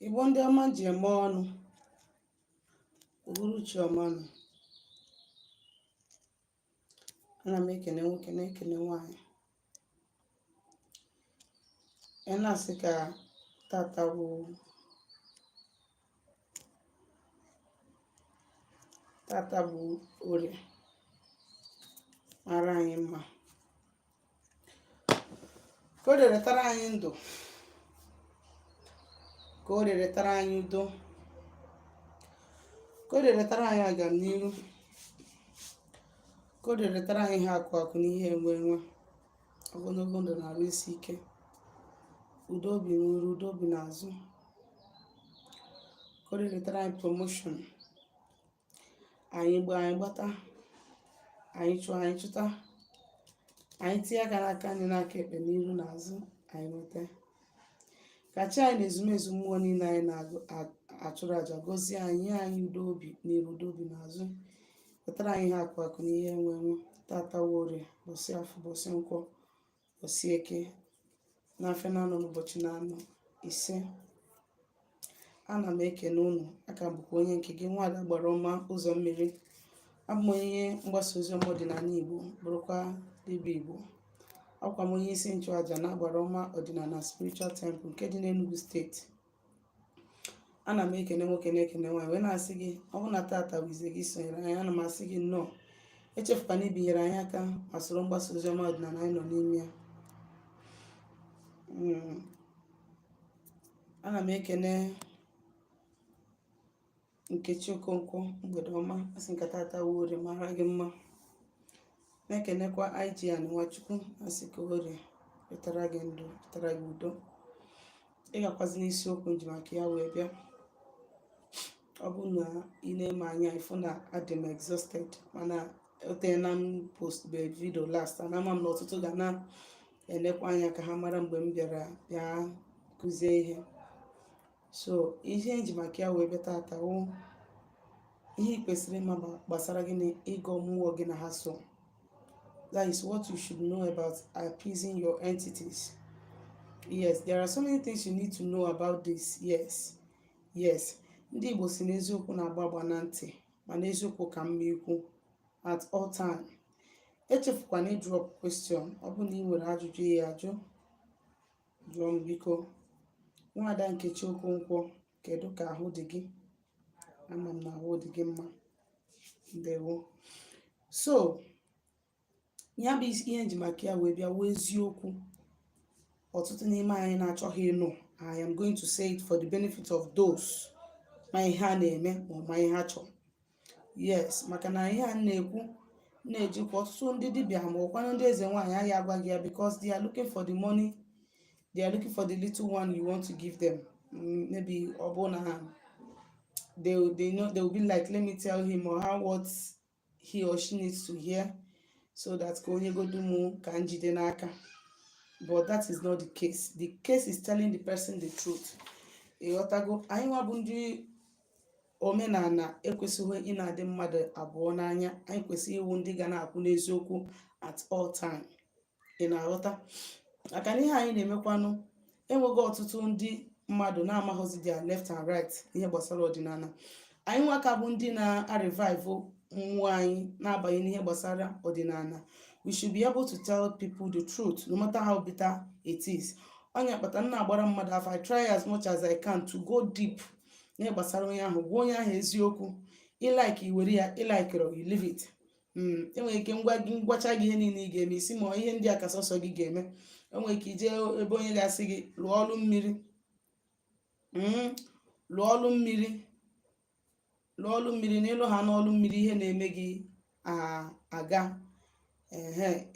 Igbo ndị ọma ji eme ọnụ, uhuruchi ọmanụ. Ana m ekene nwoke na-ekene nwaanyị. Na-asị ka tata bụ orie mara anyị mma, ka o reretara anyị ndụ, ka o reretara anyị udo, ka o reretara anyị agamnihu, ka o reretara anyị ihe akụ akụ na ihe enwe enwe, ogologo ndụ na-arụ isi ike, udo obi n'iru, udo obi n'azụ, ka o reretara anyị promotion, anyị gbaa anyị gbata, anyị chụọ anyị chụta, anyị tinye aka n'aka anyị n'aka ekpe n'iru na azụ anyị nweta. Ka chi anyị na ezumezu mmụọ niile anyị na-achụrụ aja gọzie anyị, nye anyị udo obi n'iru, udo obi n'azụ, wetara anyị ihe akụ akụ na ihe enwe enwe. Tata Orie, bọsị afọ, bọsị nkwọ, bọsị eke, n'afọ na-anọ n'ụbọchị na-anọ ise. Ana m ekene unu. Aka bụkwa onye nke gị, Nwaada Gbara Ọma Ụzọ Mmiri. Abụ m onye mgbasa ozi ọma ọdịnala Igbo, bụrụkwa dibịa Igbo. Akwa m onye isi nchụaja na Agbara Ọma Ọdịnala Spiritual Temple nke dị n'Enugu steeti. Ana m ekene nwoke na-ekene nwaanyị, wee na-asị gị, ọ bụ na tata bụ ize gị sonyere anyị, ana m asị gị nnọọ. Echefukwana ibinyere anyị aka ma soro mgbasa ozi ọma ọdịnala anyị nọ n'ime ya. Ana m ekene Nkechi Okonkwo, mgbede ọma, asị nka tata Orie mara gị mma. Na-ekenekwa IGN Nwachukwu, asị ka Orie wetara gị ndụ, wetara gị udo. Ị gakwazi n'isiokwu nji maka ya wee bịa. Ọ bụ na ị na-eme anya ifụ na adị m exhausted, mana ote na m post be video last, ana ama m na ọtụtụ ga na-enekwa anya ka ha mara mgbe m bịara bịa kụzie ihe. So ihe nji maka ya wee bịa tata wụ ihe ị kwesịrị ịma gbasara gị na ịgọ mmụọ gị na ha so. That is what you should know about appeasing your entities. Yes, there are so many things you need to know about this. Yes. Ndị Igbo si n'eziokwu na-agba agba na ntị, mana eziokwu ka mma ikwu at all time. Echefukwana drop question. Ọ bụ na ị nwere ajụjụ ya ajụ, jụọ m biko. Nwaada Nkechi Okonkwo, kedu ka ahụ dị gị? Ama m na ahụ dị gị mma. Ndewo. So ya bụ ihe nji maka ya wee bịa wee eziokwu. Ọtụtụ n'ime anyị na-achọghị ịnụ. I am going to say it for the benefit of those ma ihe a na-eme ma ihe ha chọrọ. Yes, maka na ihe a na-ekwu na-ejikwa ọtụtụ ndị dibịa ma ọkwanụ ndị eze nwaanyị anyị agwaghị ya, because they are looking for the money, they are looking for the little one you want to give them. Maybe ọ bụ na they know, they will be like, let me tell him or her what he or she needs to hear, so that ka onye godu mụ ka njide n'aka. But that is not the case. The case is telling the person the truth. Ịghọtago, anyị nwa bụ ndị omenala ekwesịghị ị na-adị mmadụ abụọ n'anya. Anyị kwesịrị iwu ndị ga na-akwụ n'eziokwu at all time. Ị na-aghọta? Maka na ihe anyị na-emekwanụ, enweghị ọtụtụ ndị mmadụ na-amaghịzi their left and right ihe gbasara ọdịnala. Anyị nwaka bụ ndị na-revive mmụọ anyị na-abanye n'ihe gbasara ọdịnala. We should be able to tell people the truth, no matter how bitter it is. Onye kpata nna agbara mmadụ afọ, I try as much as I can to go deep n'ihe gbasara onye ahụ, gwa onye ahụ eziokwu. Ịlike iwere ya, ịlikere you leave it. Enwere ike ngwacha gị ihe niile ị ga-eme, isi ma ihe ndị a ka sọsọ gị ga-eme. Enwere ike ije ebe onye ga-asị gị lụọ ọrụ mmiri, lụọ ọrụ mmiri, lụọ ọrụ mmiri, na ịlụ ha n'ọrụ mmiri ihe na-eme gị aga.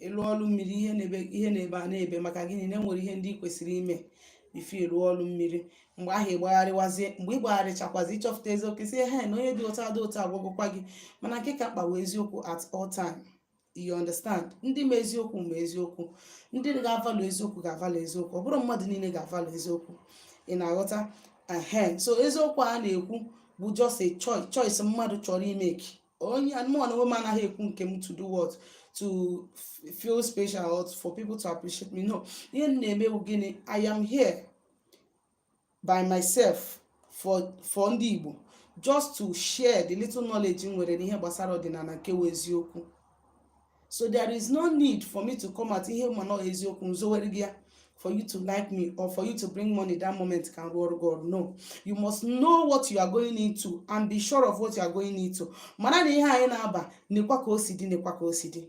Ịlụ ọrụ mmiri ihe na-ebe a na-ebe, maka gịnị? na enwere ihe ndị ị kwesịrị ime bifo ịlụ ọrụ mmiri. Mgbe ahụ ịgbagharịwazie, mgbe ị gbagharịchakwazi ịchọpụta eziokwu, si na onye dị otu adị otu agwagwụkwa gị, mana nke ka mkpa wee eziokwu at all time. You understand? Ndị ma eziokwu ma eziokwu, ndị ga-avalụ eziokwu ga-avalụ eziokwu. Ọ bụrụ mmadụ niile ga-avalụ eziokwu. Ị na-aghọta? So eziokwu a na-ekwu bụ just a choice mmadụ chọrọ imeki. Onye anụmanụ na onwe m anaghị ekwu nke m to do what? To feel special or for people to appreciate me. No. Ihe na-eme bụ gịnị? I am here by myself. for ndị Igbo, just to share the little knowledge m nwere n'ihe gbasara ọdịnala nke wụ eziokwu. So there is no need for me to come at ihe mana eziokwu nzowere gị ya for you to like me or for you to bring money that moment can rụọrụ gị ọrụ. No, you must know what you are going into and be sure of what you are going into. Mana na ihe anyị na-aba nekwa ka o si dị, nekwa ka o si dị.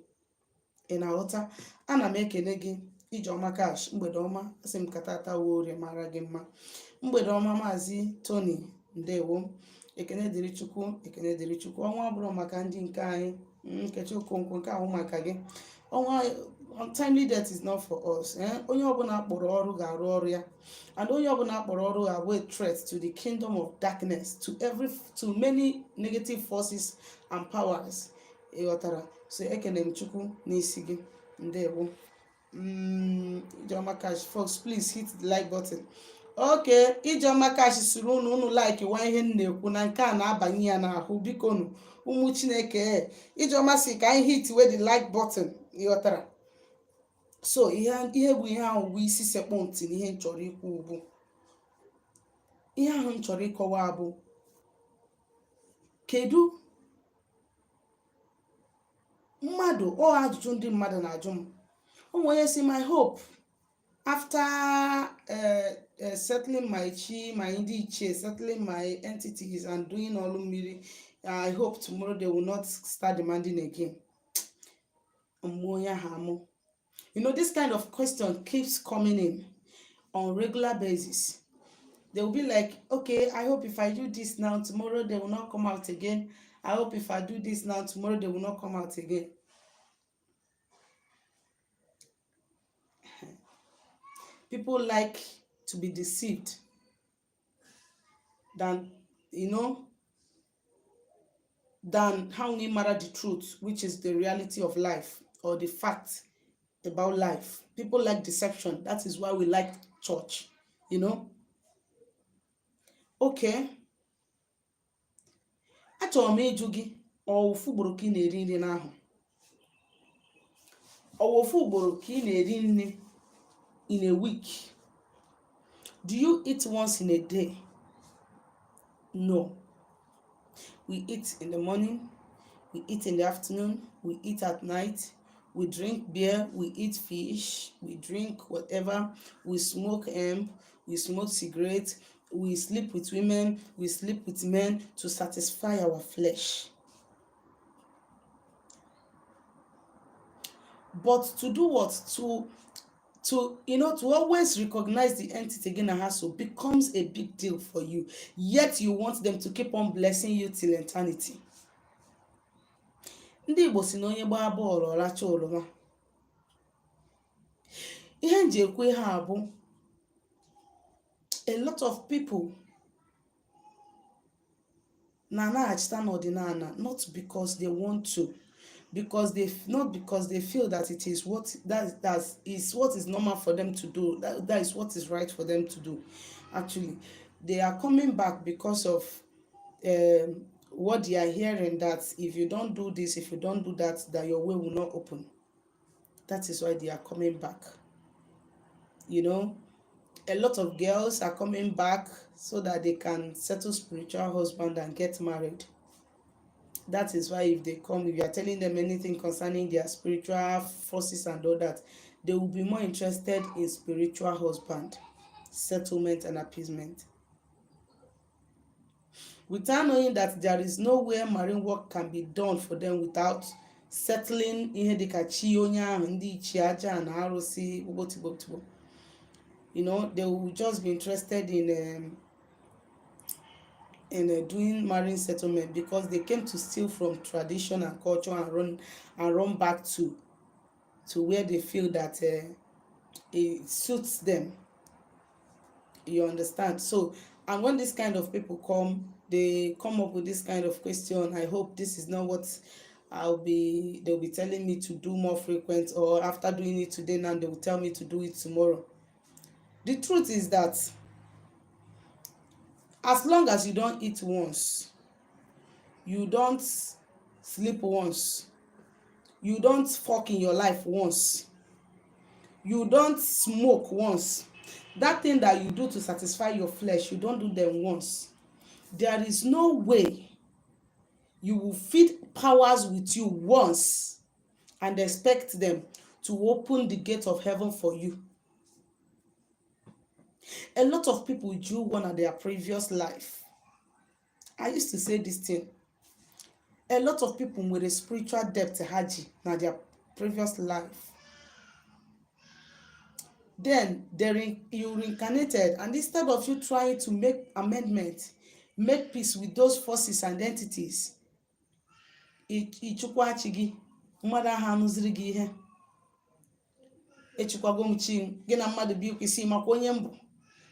Ị na-aghọta? Ana m ekele gị Ijeọma Cash, mgbede ọma. Asị m ka tata wuo orie mara gị mma. Mgbede ọma Maazị Tony, ndewo. Ekene dịrị Chukwu, ekene dịrị Chukwu. Ọnwa bụrụ maka ndị nke anyị, Nkechi Okonkwo, nke ahụ maka gị. Ọnwa untimely death is not for us. Onye ọbụla akpọrọ ọrụ ga-arụ ọrụ ya, and onye ọbụla akpọrọ ọrụ ga-abụ a threat to the kingdom of darkness, to many negative forces and powers. Ịghọtara? So ekene m Chukwu n'isi gị, ndewo. Ijeọma Cash, folks, please hit the like button. Okay, Ijeọma Cash siri unu like nwa ihe m na-ekwu na nke a na-abanye ya n'ahụ. Biko nu ụmụ Chineke, Ijeọma si ka anyị hit the like button. Ịghọtara? So ihe bụ ihe ahụ bụ isi sekpụ ntị na ihe m chọrọ ikwu bụ ihe ahụ m chọrọ ịkọwa bụ kedu mmadụ ajụjụ ndị mmadụ na-ajụ m. Ụmụ onye si my hope after settling my chi, my ndị ichie, settling my entities and doing ọlụ mmiri, I hope tomorrow they will not start demanding again. Onye ahụ amụ. You know, this kind of question keeps coming in on regular basis. They will be like, okay, I hope if I do this now, tomorrow they will not come out again. I hope if I do this now, tomorrow they will not come out again. People like to be deceived than how we matter the truth, which is the reality of life or the fact about life. People like deception. That is why we like church, Okay. Achọrọ m ịjụ gị, ofu ugboro ka ị na-eri nri n'ahụ? Ofu ugboro ka ị na-eri nri in a week? Do you eat once in a day? No. We eat in the morning, we eat in the afternoon, we eat at night, we drink beer, we eat fish, we drink whatever, we smoke hemp, we smoke cigarettes, we sleep with women, we sleep with men to satisfy our flesh. But to do what? To always recognize the entity again and hassle becomes a big deal for you. Yet you want them to keep on blessing you till eternity. Ndị Igbo si na onye gbaa bọọlụ ọracha oroma. Ihe nji ekwe ha abụ a lot of people na-anaghachita n'ọdịnala not because they want to, not because they feel that it is what is normal for them to do, that is what is right for them to do. Actually, they are coming back because of what they are hearing, that if you don't do this, if you don't do that, that your way will not open. That is why they are coming back. A lot of girls are coming back so that they can settle spiritual husband and get married. That is why if you are telling them anything concerning their spiritual forces and all that, they will be more interested in spiritual husband, settlement and appeasement. Without knowing that there is nowhere marine work can be done for them without settling ihe dịka chi onye ahụ, ndị ichie aja na arụsị ụbọtịbọtịbọ. They will just be interested in doing marine settlement because they came to steal from tradition and culture and run back to where they feel that it suits them. You understand? So, and when this kind of people come, they come up with this kind of question. I hope this is not what they'll be telling me to do more frequent, or after doing it today now they will tell me to do it tomorrow. The truth is that as long as you don't eat once, you don't sleep once, you don't fuck in your life once, you don't smoke once, that thing that you do to satisfy your flesh, you don't do them once, There is no way you will feed powers with you once and expect them to open the gate of heaven for you. A lot of people do one of their previous life. I used to say this thing. A lot of people with a spiritual depth haji na their previous life. Then you reincarnated, and instead of you trying to make amendment, make peace with those forces and entities, ichukwachi gị mmadụ ahụ anụziri gị ihe echukwago m chi m gị na mmadụ bi kwesị makwa onye mbụ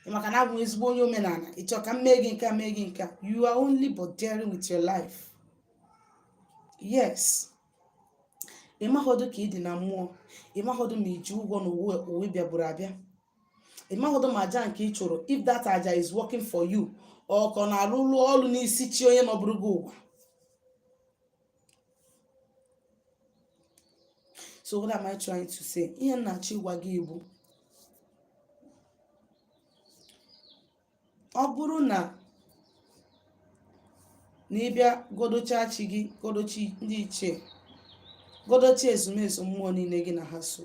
maka na abụ ezigbo onye omenala ịchọ ka m mee gị nke a mee gị nke a. You are only but daring with your life. Yes, ịmahodo ka ị dị na mmụọ, ịmahodo ma iji ụgwọ na uwe bịabụrụ abịa, ịmahodo ma aja nke ị chụrụ, if that aja is working for you, ọ ka ọ na-arụrụ ọrụ n'isi chi onye nọbụrụ gị ụwa. So what am I trying to say? Ihe nnachi gwa gị bụ ọ bụrụ na ịbịa godocha chi gị, godochi ndị ichie, godochi ezumezu mmụọ niile gị na ha so,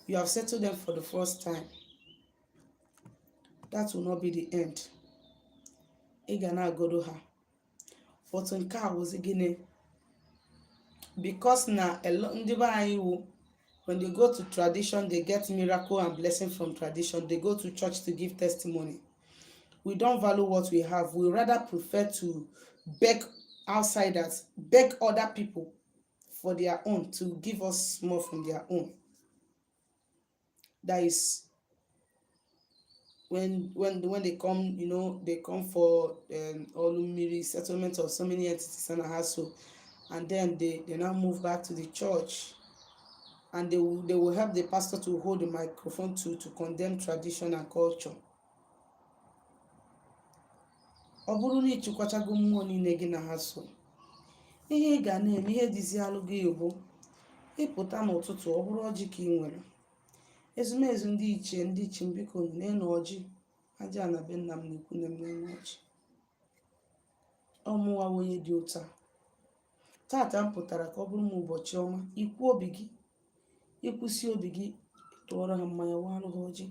you have settled them for the first time, that will not be the end. Ị ga na-agodo ha. But nke a wụzi gịnị? Because na ndị be anyị wụ, when they go to tradition, they get miracle and blessing from tradition. They go to church to give testimony. We don't value what we have. We rather prefer to beg outsiders, beg other people for their own, to give us more from their own. That is when they come, they come for Olumiri settlement of so many entities and hassle, and then they now move back to the church, and they will help the pastor to hold the microphone to condemn tradition and culture. Ọ bụrụ na ịchịkwachago mmụọ niile gị na ha so, ihe ị ga na-eme, ihe dịzi alụ gị bụ ịpụta n'ụtụtụ, ọ bụrụ ọjị ka ị nwere, ezumezu ndị ichie ndị chi biko na-enu ọjị aja na be nna m na-ekwu na m na-enu ọjị. Ọmụwa onye dị ụta tata m pụtara ka ọ bụrụ m ụbọchị ọma, ikwu obi gị, ikwụsị obi gị, tụọrọ ha mmanya, warụ ha ọjị.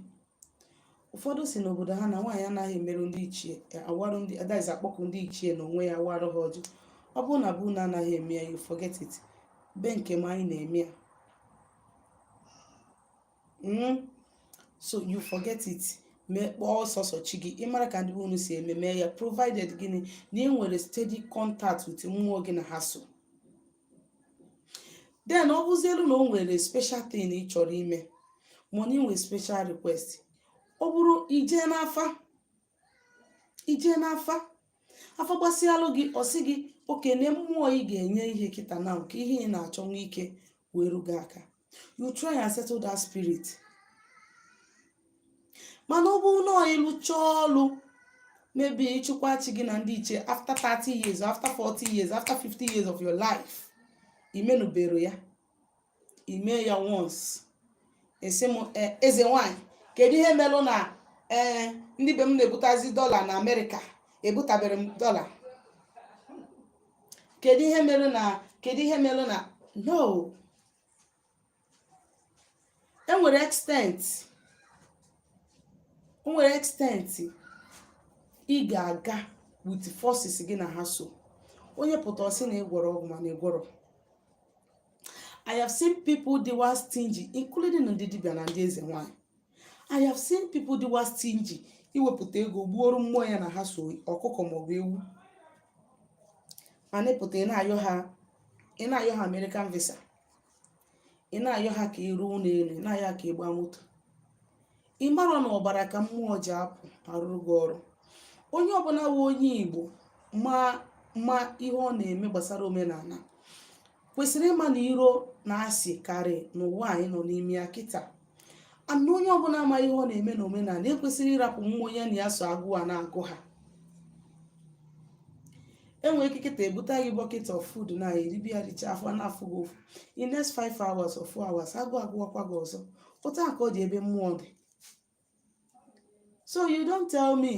Ụfọdụ si n'obodo ha na nwaanyị anaghị emerụ ndị ichie awarụ, ndị adaghịzi akpọkụ ndị ichie na onwe ya warụ ha ọjị. Ọ bụrụ na bụ na anaghị eme ya, you forget it. Be nke m anyị na-eme ya. So you forget it. Mee kpọọ sọsọ chi gị, ịmara ka ndị unu si ememe ya, provided gịnị na ị nwere steady contact with mmụọ gị na ha so. Then ọ bụzielu na o nwere special thing ị chọrọ ime, money nwere special request, ọ bụrụ ije n'afa afa gbasịalụ gị, ọsị gị okene mmụọ ị ga-enye ihe kịta na nke ihe ị na-achọ nwa ike wee ru gị aka. You try and settle that spirit. Mana ọ bụrụ na ịlụcha ọlụ, maybe ịchụkwachi gị na ndị iche after 30 years, after 40 years, after 50 years of your life, imenubero ya, ime ya once, ese m eze nwanyị, kedu ihe melụ na ndị be m na-ebutazi dọla na Amerịka, ebutabere m dọla, kedu ihe melụ na no. Enwere extent ị ga-aga with forces gị na ha so. Onye pụta ọsị na ịgwọrọ ọgwụ ma na ịgwọrọ. I have seen people they were stingy, including ndị dibịa na ndị eze nwanyị. I have seen people they were stingy, iwepụta ego gbuoro mmụọ ya na ha so ọkụkọ maọbụ ewu, mana ịpụta ị na-ayọ ha American visa, ị na-ayọ ha ka iru ụlọ elu, ị na-ayọ ha ka ịgba moto. Ị mara na ọbara ka mmụọ ji apụ arụrụ gị ọrụ. Onye ọbụla wụ onye Igbo ma ihe ọ na-eme gbasara omenala kwesịrị ịma na iro na-asị karị n'ụwa anyị nọ n'ime ya kịta. Ana onye ọbụla ama ihe ọ na-eme na omenala ekwesịrị ịrapụ mmụọ onye na ya so agụ a na-agụ ha. Enwere ikiketa ebuta gị bucket of food na eribi ya richa afọ na-afụ gị ofu, in next 5 hours or 4 hours agụwakwa gị ọzọ. Ụta ka ọ dị ebe mmụọ dị. So you don't tell me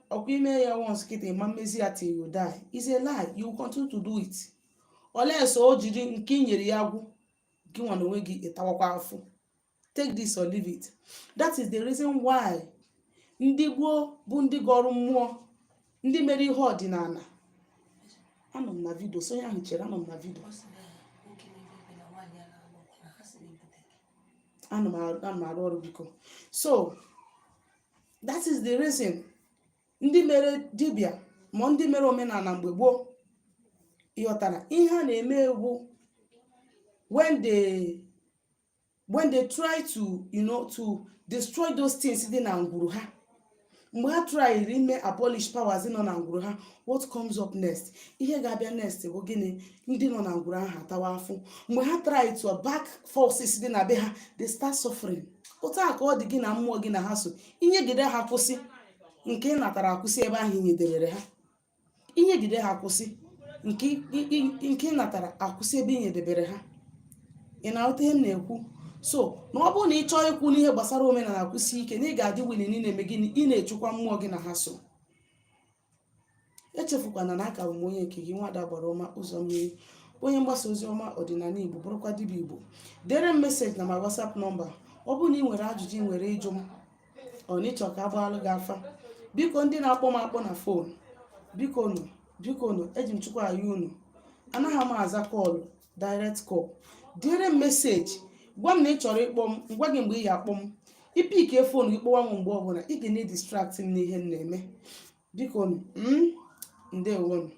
ọkwa ime ya once kịta ma mmezi ya till you die is a lie. You continue to do it unless o jiri nke i nyere ya agwụ gị nwa na onwe gị ịtawakwa afụ. Take this or leave it. That is the reason why ndị gboo bụ ndị gọrọ mmụọ, ndị mere ihe ọdịnala. Anọ m na vidio, so onye ahụ chere anọ m na vidio. Ana m arụ ọrụ biko. So that is the reason ndị mere dibịa ma ndị mere omenala mgbe gboo ịghọtara ihe a na-eme egwu when they try to to destroy those things dị na ngwuru ha. Mgbe ha try ime abolish powers nọ na ngwuru ha, what comes up next? Ihe ga-abịa next bụ gịnị? Ndị nọ na ngwuru ahụ atawa afụ. Mgbe ha try to back forces dị na be ha, they start suffering. Otu a ka ọ dị gị na mmụọ gị na ha so. Inyegide ha kwụsị nke ị natara akwụsị ebe ahụ inyedebere ha. Inyegide ha kwụsị nke ị natara akwụsị ebe inyedebere ha. Ị na-aghọta ihe m na-ekwu? So na ọ bụrụ na ị chọọ ikwu n'ihe gbasara omenala kwụsị ike na ị ga-adị willing na-eme gịnị? Ị na-echukwa mmụọ gị na ha so. Echefukwana na aka bụ onye nke gị Nwada Gbara Ọma Ụzọ Mmiri, onye mgbasa ozi ọma ọdịnala Igbo, bụrụkwa dibịa Igbo. Dere m meseji na ma WhatsApp nọmba. Ọ bụrụ na ị nwere ajụjụ ị nwere ịjụ m, ọ na ịchọ ka agbaalụ gị afa, biko ndị na-akpọ m akpọ na fon, biko nụ eji m chukwu ayị unu, anaghị m aza kọlụ direct call. Dere m meseji, gwa m na ị chọrọ ịkpọ m, ngwa gị mgbe ị ga-akpọ m. Ipike fon gị kpọwa m mgbe ọbụla, ị ga na-edistract m n'ihe m na-eme. Biko nụ, ndewo.